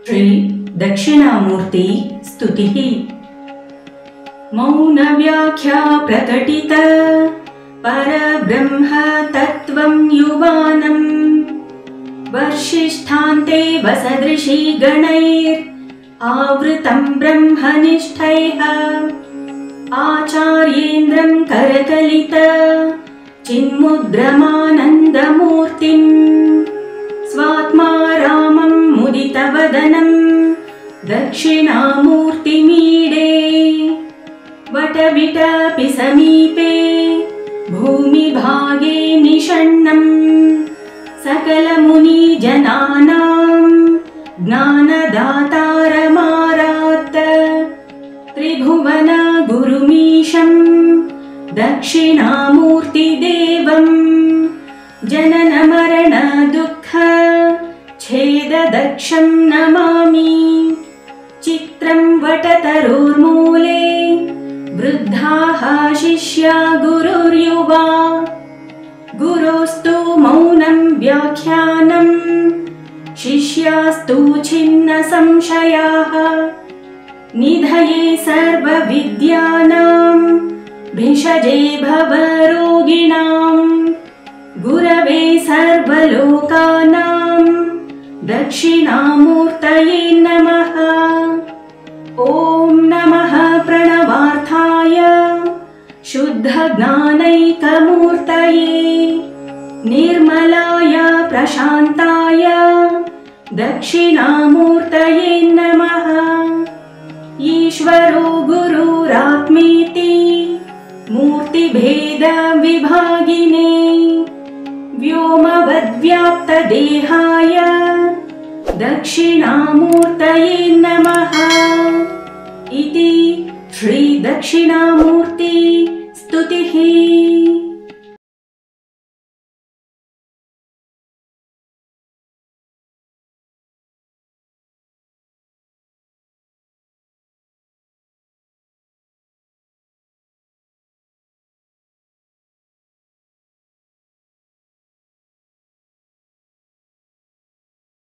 श्री दक्षिणामूर्ति स्तुतिः। मौन व्याख्या प्रकटित परब्रह्म तत्त्वं युवानम् वर्षिष्ठान्ते वसदृशी गणैर् आवृतं ब्रह्मनिष्ठैः आचार्येन्द्रं करकलित चिन्मुद्रमानन्दमूर्तिम् स्वात्मा रामं मुदितवदनं दक्षिणामूर्तिमीडे वटविटपि समीपे भूमिभागे निषण्णम् सकलमुनिजनानां ज्ञानदातारमारात् त्रिभुवन गुरुमीशं दक्षिणामूर्तिदेवं जनन मरण दुःख छेददक्षं नमामि। चित्रं वटतरुर्मूले वृद्धाः शिष्या गुरुर्युवा गुरोस्तु मौनं व्याख्यानं शिष्यास्तु छिन्न संशयाः निधये सर्वविद्यानां भिषजे भवरोगिणां गुरवे सर्वलोकानां दक्षिणामूर्तये नमः। ॐ नमः प्रणवार्थाय शुद्धज्ञानैकमूर्तये निर्मलाय प्रशान्ताय दक्षिणामूर्तये नमः। ईश्वरो गुरुरात्मेति मूर्तिभेदविभागिने व्योमवद्व्याप्तदेहाय दक्षिणामूर्तये नमः इति श्री दक्षिणामूर्ति स्तुतिः।